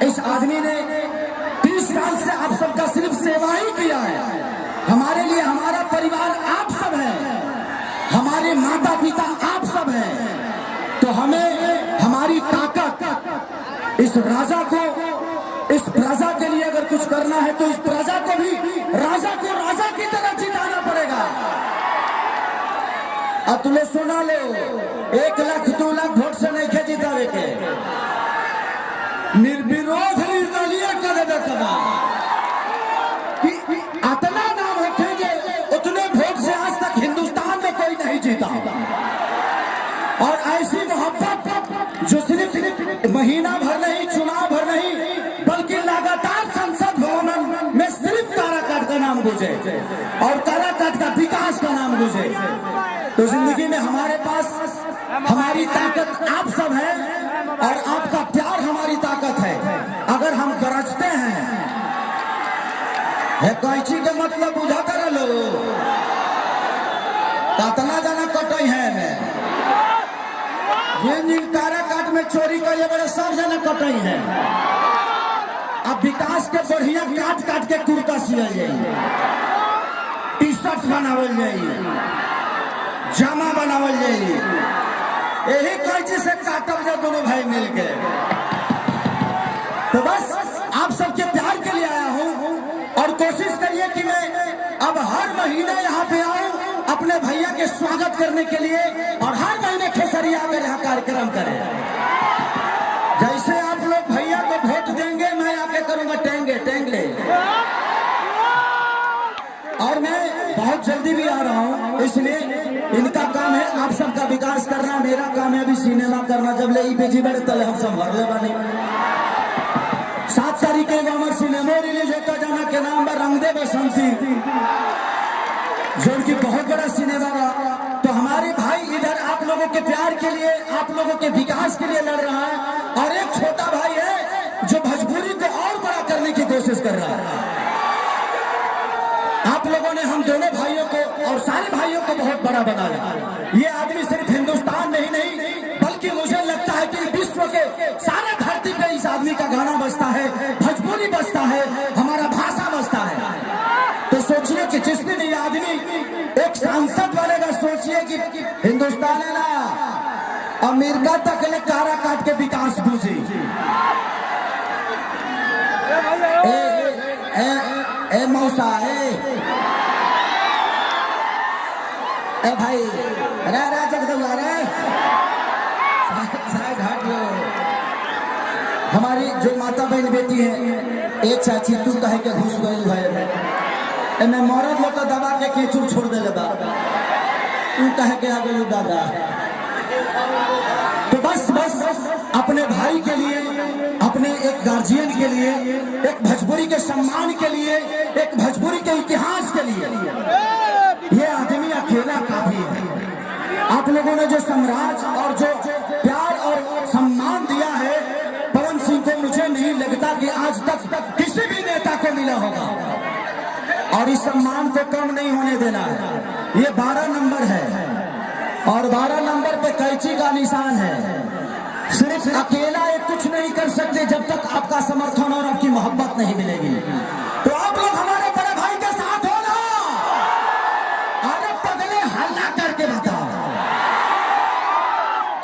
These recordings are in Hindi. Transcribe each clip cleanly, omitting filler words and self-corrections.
इस आदमी ने 30 साल से आप सबका सिर्फ सेवा ही किया है। हमारे लिए हमारा परिवार आप सब है, हमारे माता पिता आप सब हैं। तो हमें हमारी ताकत इस राजा को, इस प्रजा के लिए अगर कुछ करना है तो इस प्रजा को भी राजा की तरह जिताना पड़ेगा। अब तुम्हें सुना लो, 1 लाख 2 लाख वोट से नहीं खे जितावे के, निर्विरोध निर्दलीय कर देवे कदा कि इतना नाम रखेंगे उतने वोट से आज तक हिंदुस्तान में कोई नहीं जीता। और ऐसी मोहब्बत जो सिर्फ महीना भर नहीं, चुनाव भर नहीं, बल्कि लगातार संसद भवन में सिर्फ काराकाट का नाम गूंजे और काराकाट का विकास का नाम गूंजे। तो जिंदगी में हमारे पास हमारी ताकत आप सब है और आपका प्यार हमारी ताकत है। अगर हम गरजते हैं, कैची के मतलब बुझा कर लो, कितना जाना कटई है में जिन काराकाट में चोरी कर बड़े सब जना कटई है। अब विकास के बढ़िया काट काट के कुर्ता सिया जाइए, टी शर्ट बनावल जाइए, जामा बनावल जाइए, यही कैची से काटब जा दोनों भाई मिलके। तो बस आप सबके प्यार के लिए आया हूं और कोशिश करिए कि मैं अब हर महीने यहाँ पे आऊं अपने भैया के स्वागत करने के लिए और हर महीने खेसरिया आकर यहाँ कार्यक्रम करें। जैसे आप लोग भैया को वोट देंगे, मैं आके करूंगा टेंगे। और मैं बहुत जल्दी भी आ रहा हूँ, इसलिए इनका काम है आप सबका विकास करना, मेरा काम है अभी सिनेमा करना। जब ले बेजी बड़े तले हम सब भर ले बने 7 तारीख के हमारे सिनेमा रिलीज होता जाना के नाम पर रंग दे बसंती, जो उनकी बहुत बड़ा सिनेमा रहा। तो हमारे भाई इधर आप लोगों के प्यार के लिए, आप लोगों के विकास के लिए लड़ रहा है और एक छोटा भाई है जो भोजपुरी को और बड़ा करने की कोशिश कर रहा है। आप लोगों ने हम दोनों भाइयों को और सारे भाइयों को बहुत बड़ा बनाया। ये आदमी सिर्फ हिंदुस्तान में ही नहीं, बल्कि मुझे लगता है कि विश्व के सारे धरती पे इस आदमी का गाना बजता है, भोजपुरी बजता है, हमारा भाषा बजता है। तो सोचिए कि जिस दिन ये आदमी एक सांसद बनेगा, सोचिए कि हिंदुस्तान है ना, अमेरिका तक ले काराकाट के विकास गूंजी। ए मौसा ए भाई रे जगदम्बा रे घाट लो। हमारी जो माता बहन बेटी है, एक चाची तू कहे के घुस गई है, मैं मरद लोग दबा के केचुर छोड़ दे बा, तू कहे के आ गई दादा। तो बस अपने भाई के लिए, अपने एक गार्जियन के लिए, एक भोजपुरी के सम्मान के लिए, एक भोजपुरी के इतिहास के लिए ये आदमी अकेला काफी है। आप लोगों ने जो साम्राज्य और जो प्यार और सम्मान दिया है पवन सिंह को, मुझे नहीं लगता कि आज तक किसी भी नेता को मिला होगा। और इस सम्मान को कम नहीं होने देना है। ये 12 नंबर है और 12 नंबर पे कैची का निशान है। सिर्फ अकेला ये कुछ नहीं कर सकते जब तक आपका समर्थन और आपकी मोहब्बत नहीं मिलेगी। तो आप लोग हमारे बड़े भाई के साथ हो ना, अरे पगले हल्ला करके बताओ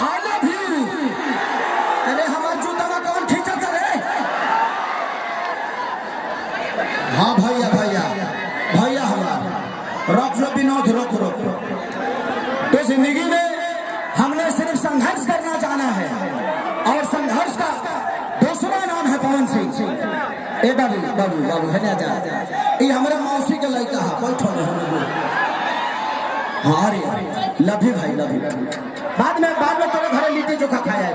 आई लव यू। अरे हमारे जूता में कौन खींचता रे? हाँ भैया हमारा रोक लो विनोद, रोक। तो जिंदगी में हमने सिर्फ संघर्ष करना जाना है और संघर्ष का दूसरा नाम है पवन सिंह। ए बाबू है ना जा, ये हमारे मौसी के लड़का है, बैठो नहीं। हाँ रे लव यू भाई, लव यू। बाद में तेरे घर लिट्टी चोखा खाया है।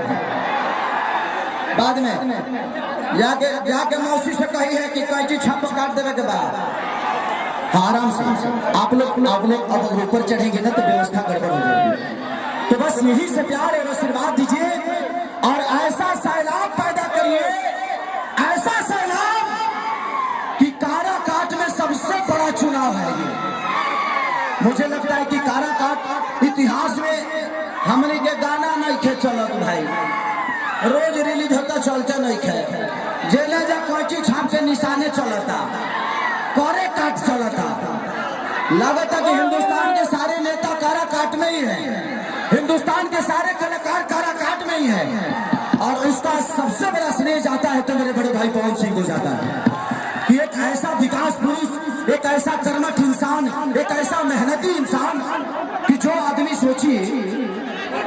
बाद में जाके मौसी से कही है कि कैची छाप काट देने के बाद आराम से आप लोग अब ऊपर चढ़ेंगे ना तो व्यवस्था गड़बड़ हो जाएगी। तो बस यही से प्यार और आशीर्वाद दीजिए और ऐसा सैलाब पैदा करिए, ऐसा सैलाब कि काराकाट में सबसे बड़ा चुनाव है ये। मुझे लगता है कि काराकाट इतिहास में हमने के गाना नहीं खे चलत भाई, रोज रिलीज होता चलते नहीं खे। कैची छाप के निशाने चलता, कोरे काट चलता। लगता कि हिंदुस्तान के सारे नेता कारा काट में ही है, हिंदुस्तान के सारे कलाकार कारा काट में ही है। और उसका सबसे बड़ा श्रेय जाता है तो मेरे बड़े भाई पवन सिंह को जाता है कि एक ऐसा विकास पुरुष, एक ऐसा कर्मठ इंसान, एक ऐसा मेहनती इंसान कि जो आदमी सोचिए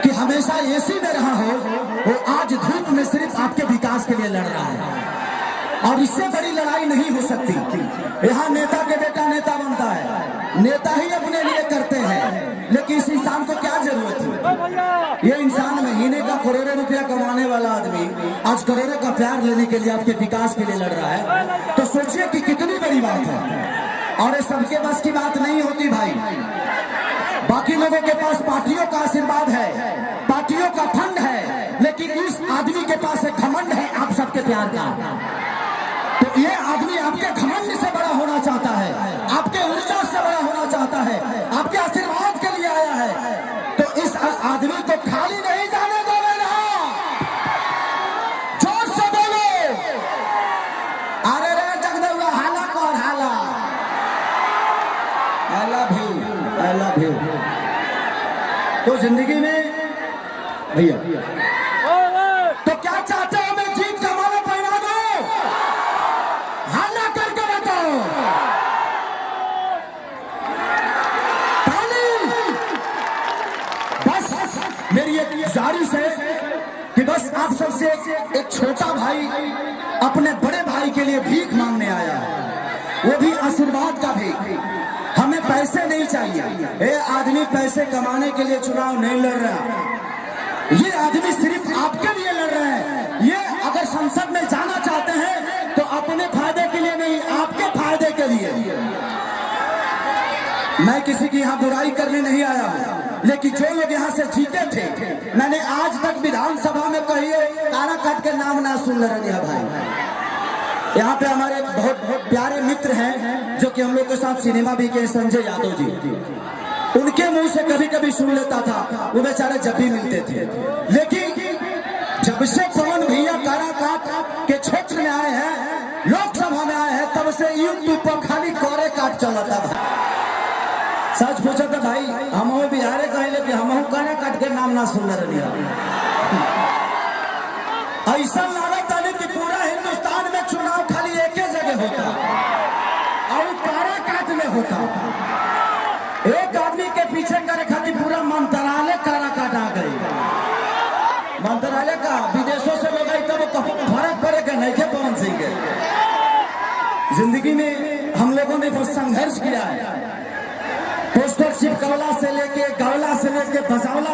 कि हमेशा एसी में रहा हो, वो आज धूप में सिर्फ आपके विकास के लिए लड़ रहा है। और इससे बड़ी लड़ाई नहीं हो सकती। यहाँ नेता के बेटा नेता बनता है, नेता ही अपने लिए करते हैं, लेकिन इस इंसान को क्या जरूरत है? ये इंसान महीने का करोड़ों रुपया कमाने वाला आदमी आज करोड़ों का प्यार लेने के लिए आपके विकास के लिए लड़ रहा है, तो सोचिए कि कितनी बड़ी बात है। और ये सबके बस की बात नहीं होती भाई। बाकी लोगों के पास पार्टियों का आशीर्वाद है, पार्टियों का फंड है, लेकिन इस आदमी के पास एक घमंड है आप सबके प्यार का। तो ये आदमी आपके घमंड से बड़ा होना चाहता है, आपके ऊर्जा से बड़ा होना चाहता है, आपके आशीर्वाद के लिए आया है। तो इस आदमी को खाली नहीं जाने देना। जोर से बोलो, अरे रे जगदुआ हाला कौन हाला। I love you, I love you। तो जिंदगी में भैया तो क्या चाहते हो? मैं जीत का माला पहना दो, हाला करके बताओ। बस मेरी एक गुजारिश है कि बस आप सबसे एक छोटा भाई अपने बड़े भाई के लिए भीख मांगने आया है, वो भी आशीर्वाद का भीख। हमें पैसे नहीं चाहिए, ये आदमी पैसे कमाने के लिए चुनाव नहीं लड़ रहा, ये आदमी सिर्फ आपके लिए लड़ रहा है। ये अगर संसद में जाना चाहते हैं तो अपने फायदे के लिए नहीं, आपके फायदे के लिए। मैं किसी की यहाँ बुराई करने नहीं आया हूँ, लेकिन जो लोग यहाँ से जीते थे, मैंने आज तक विधानसभा में कहिए कारा काट के नाम ना सुन रहा भाई। यहाँ पे हमारे बहुत प्यारे मित्र हैं जो कि हम लोग के साथ सिनेमा भी किए, संजय यादव जी, उनके मुंह से कभी कभी सुन लेता था, वो बेचारे जब भी मिलते थे। लेकिन जब से पवन भैया काराकाट के क्षेत्र में आए हैं, लोकसभा में आए हैं, तब से यूट्यूब पर खाली कोरे काट चला था। सच पूछो तो भाई हम बिहारे कहले कि हम काराकाट के नाम ना सुन रही। ऐसा लागत है कि पूरा हिंदुस्तान में चुनाव खाली एक ही जगह होता और काराकाट में होता। एक आदमी के पीछे करे खातिर पूरा मंत्रालय काराकाट आ गई। मंत्रालय का विदेशों से लोग आई तब फर्क पड़ेगा नहीं के पवन सिंह के। जिंदगी में हम लोगों ने बहुत संघर्ष किया है, पोस्टर चिपकौला से लेके गौला से लेके बसौला